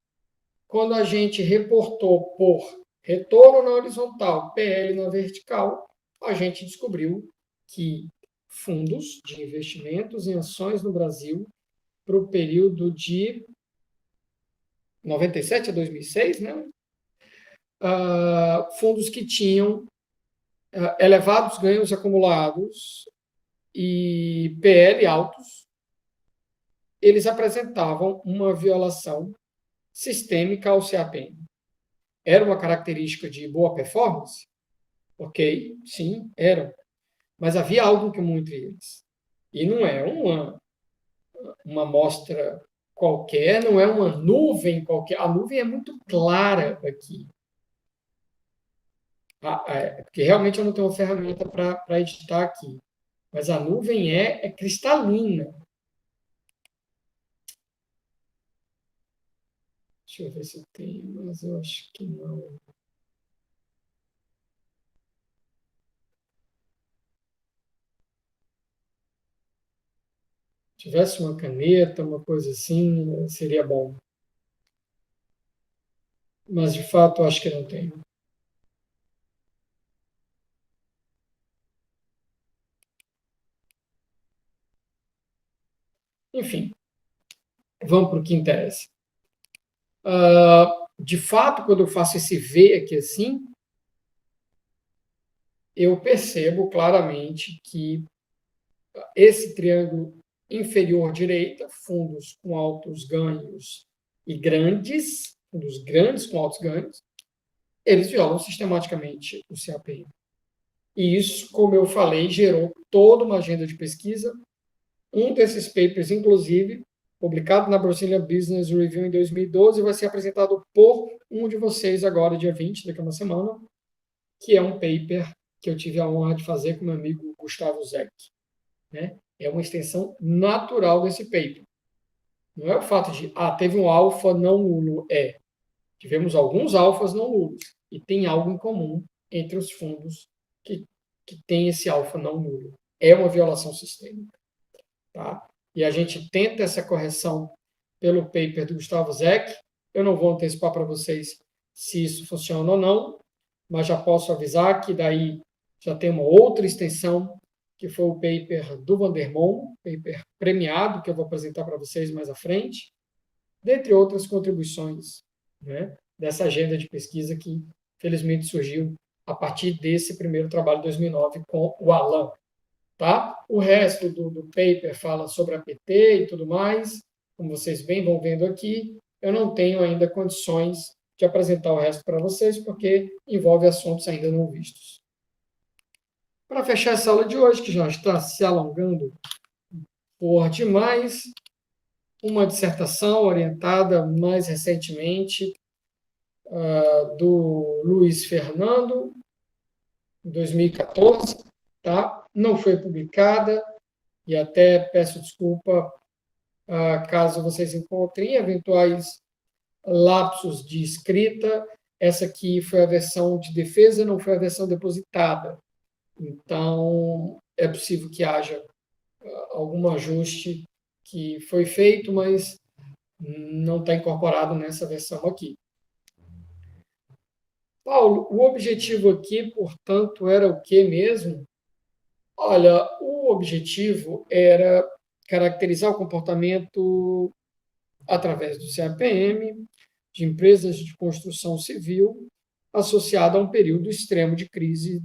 Quando a gente reportou por retorno na horizontal, PL na vertical, a gente descobriu que fundos de investimentos em ações no Brasil para o período de 97 a 2006, né? Fundos que tinham elevados ganhos acumulados e PL altos, eles apresentavam uma violação sistêmica ao CAPM. Era uma característica de boa performance? Ok, sim, era. Mas havia algo em comum entre eles. E não é uma amostra qualquer, não é uma nuvem qualquer. A nuvem é muito clara aqui. Porque realmente eu não tenho uma ferramenta para editar aqui. Mas a nuvem é cristalina. Deixa eu ver se eu tenho, mas eu acho que não. Se tivesse uma caneta, uma coisa assim, seria bom. Mas, de fato, eu acho que não tenho. Enfim, vamos para o que interessa. De fato, quando eu faço esse V aqui assim, eu percebo claramente que esse triângulo inferior direita, fundos com altos ganhos e grandes, fundos grandes com altos ganhos, eles violam sistematicamente o CAPM. E isso, como eu falei, gerou toda uma agenda de pesquisa. Um desses papers, inclusive, publicado na Brazilian Business Review em 2012, vai ser apresentado por um de vocês agora, dia 20, daqui a uma semana, que é um paper que eu tive a honra de fazer com meu amigo Gustavo Zeck. Né? É uma extensão natural desse paper. Não é o fato de, teve um alfa não nulo. Tivemos alguns alfas não nulos. E tem algo em comum entre os fundos que tem esse alfa não nulo. É uma violação sistêmica. Tá? E a gente tenta essa correção pelo paper do Gustavo Zeck. Eu não vou antecipar para vocês se isso funciona ou não, mas já posso avisar que daí já tem uma outra extensão, que foi o paper do Vandermonde, paper premiado, que eu vou apresentar para vocês mais à frente, dentre outras contribuições, né, dessa agenda de pesquisa que, felizmente, surgiu a partir desse primeiro trabalho de 2009 com o Alan. Tá? O resto do paper fala sobre a PT e tudo mais, como vocês bem vão vendo aqui. Eu não tenho ainda condições de apresentar o resto para vocês, porque envolve assuntos ainda não vistos. Para fechar essa aula de hoje, que já está se alongando por demais, uma dissertação orientada mais recentemente do Luiz Fernando, em 2014, tá? Não foi publicada, e até peço desculpa caso vocês encontrem eventuais lapsos de escrita. Essa aqui foi a versão de defesa, não foi a versão depositada. Então, é possível que haja algum ajuste que foi feito, mas não está incorporado nessa versão aqui. Paulo, o objetivo aqui, portanto, era o que mesmo? Olha, o objetivo era caracterizar o comportamento através do CAPM, de empresas de construção civil, associada a um período extremo de crise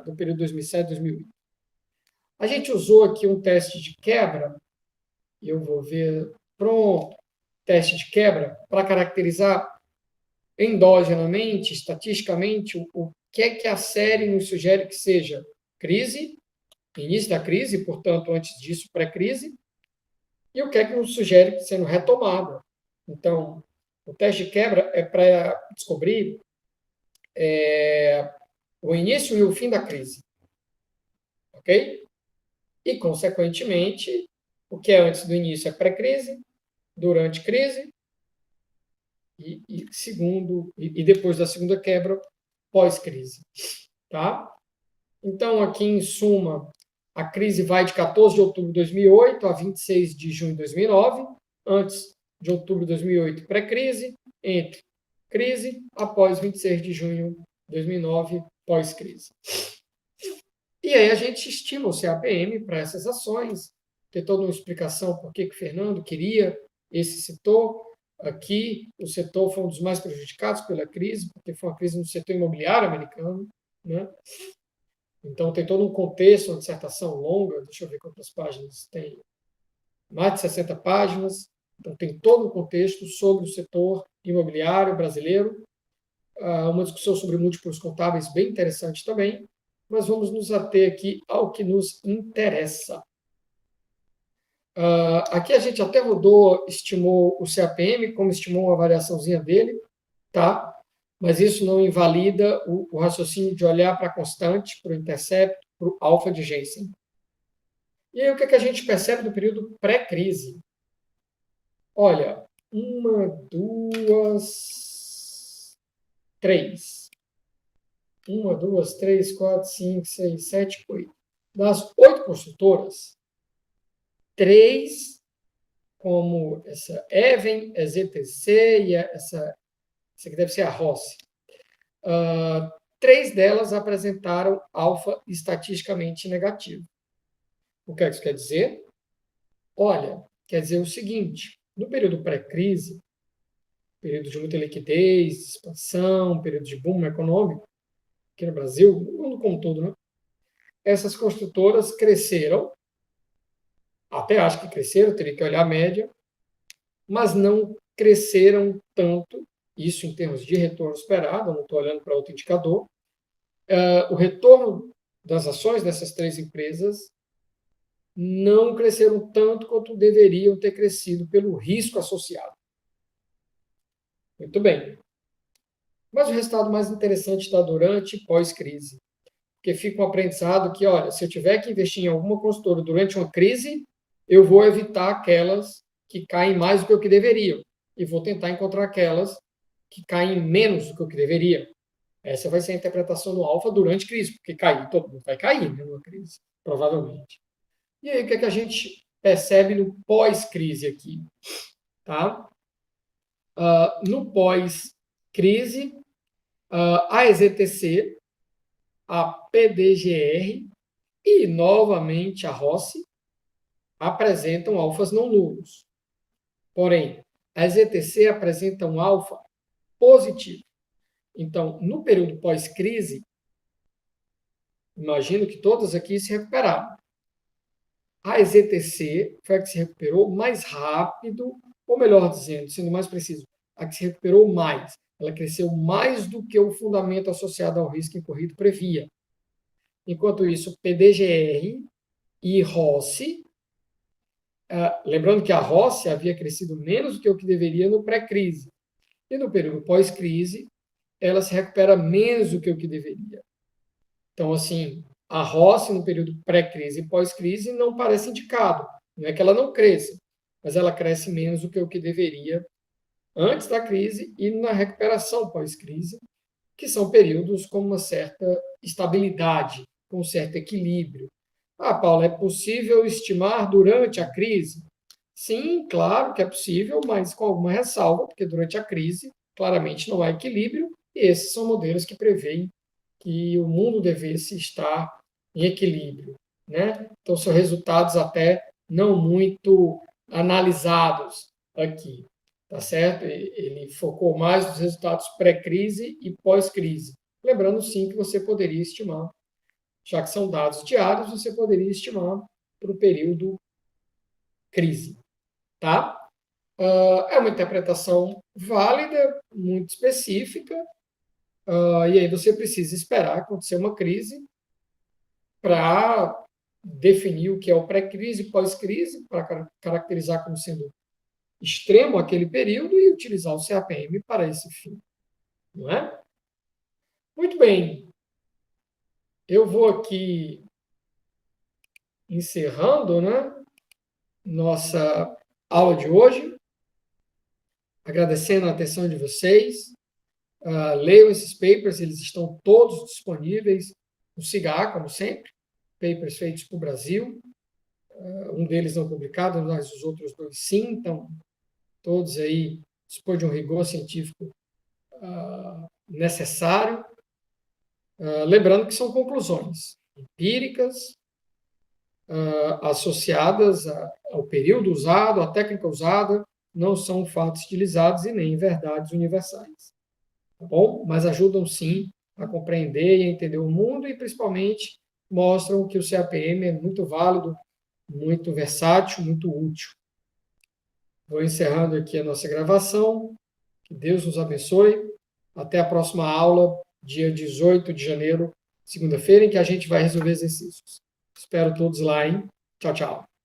do período 2007-2008. A gente usou aqui um teste de quebra, e eu vou ver, pronto, teste de quebra, para caracterizar endogenamente, estatisticamente, o que é que a série nos sugere que seja crise, início da crise, portanto, antes disso, pré-crise, e o que é que nos sugere sendo retomada. Então, o teste de quebra é para descobrir o início e o fim da crise, ok? E, consequentemente, o que é antes do início é pré-crise, durante crise, e depois da segunda quebra, pós-crise. Tá? Então, aqui em suma, a crise vai de 14 de outubro de 2008 a 26 de junho de 2009, antes de outubro de 2008, pré-crise, entre crise, após 26 de junho de 2009, pós-crise. E aí a gente estima o CAPM para essas ações, tem toda uma explicação por que o Fernando queria esse setor. Aqui, o setor foi um dos mais prejudicados pela crise, porque foi uma crise no setor imobiliário americano, né? Então, tem todo um contexto, uma dissertação longa, deixa eu ver quantas páginas tem, mais de 60 páginas, então tem todo um contexto sobre o setor imobiliário brasileiro, uma discussão sobre múltiplos contábeis bem interessante também, mas vamos nos ater aqui ao que nos interessa. Aqui a gente até rodou, estimou o CAPM, como estimou uma variaçãozinha dele, tá? Mas isso não invalida o raciocínio de olhar para a constante, para o intercepto, para o alfa de Jensen. E aí o que a gente percebe no período pré-crise? Olha, uma, duas, três. Uma, duas, três, quatro, cinco, seis, sete, oito. Das 8 construtoras, 3, como essa Even, a ZTC e essa aqui deve ser a Rossi. 3 delas apresentaram alfa estatisticamente negativo. O que isso quer dizer? Olha, quer dizer o seguinte, no período pré-crise, período de muita liquidez, expansão, período de boom econômico, aqui no Brasil, no mundo como um todo, né? Essas construtoras cresceram, até acho que cresceram, teria que olhar a média, mas não cresceram tanto, isso em termos de retorno esperado, eu não estou olhando para outro indicador. O retorno das ações dessas 3 empresas não cresceram tanto quanto deveriam ter crescido pelo risco associado. Muito bem. Mas o resultado mais interessante está durante e pós-crise. Porque fica um aprendizado que, olha, se eu tiver que investir em alguma consultora durante uma crise, eu vou evitar aquelas que caem mais do que o que deveriam. E vou tentar encontrar aquelas que caem menos do que o que deveria. Essa vai ser a interpretação do alfa durante crise, porque cair, todo mundo vai cair, né, numa crise, provavelmente. E aí, o que a gente percebe no pós-crise aqui? Tá? No pós-crise, a EZTC, a PDGR e, novamente, a Rossi apresentam alfas não nulos. Porém, a EZTC apresenta um alfa positivo. Então, no período pós-crise, imagino que todas aqui se recuperaram. A EZTC foi a que se recuperou mais rápido, ou melhor dizendo, sendo mais preciso, a que se recuperou mais. Ela cresceu mais do que o fundamento associado ao risco incorrido previa. Enquanto isso, PDGR e Rossi, lembrando que a Rossi havia crescido menos do que o que deveria no pré-crise. E no período pós-crise, ela se recupera menos do que o que deveria. Então, assim, a Rossi, no período pré-crise e pós-crise, não parece indicado. Não é que ela não cresça, mas ela cresce menos do que o que deveria antes da crise e na recuperação pós-crise, que são períodos com uma certa estabilidade, com um certo equilíbrio. Paula, é possível estimar durante a crise? Sim, claro que é possível, mas com alguma ressalva, porque durante a crise, claramente não há equilíbrio, e esses são modelos que preveem que o mundo devesse estar em equilíbrio, né? Então, são resultados até não muito analisados. aqui, tá certo? Ele focou mais nos resultados pré-crise e pós-crise. Lembrando, sim, que você poderia estimar, já que são dados diários, você poderia estimar para o período crise, tá? É uma interpretação válida, muito específica, e aí você precisa esperar acontecer uma crise para definir o que é o pré-crise e pós-crise, para caracterizar como sendo extremo aquele período e utilizar o CAPM para esse fim, não é? Muito bem, eu vou aqui encerrando, né, nossa aula de hoje, agradecendo a atenção de vocês. Leiam esses papers, eles estão todos disponíveis no SIGA, como sempre, papers feitos para o Brasil, um deles não publicado, mas os outros dois sim, então todos aí dispõem de um rigor científico necessário. Lembrando que são conclusões empíricas, associadas ao período usado, à técnica usada, não são fatos utilizados e nem verdades universais. Tá bom? Mas ajudam sim a compreender e a entender o mundo e principalmente mostram que o CAPM é muito válido, muito versátil, muito útil. Vou encerrando aqui a nossa gravação. Que Deus nos abençoe. Até a próxima aula, dia 18 de janeiro, segunda-feira, em que a gente vai resolver exercícios. Espero todos lá, hein? Tchau, tchau.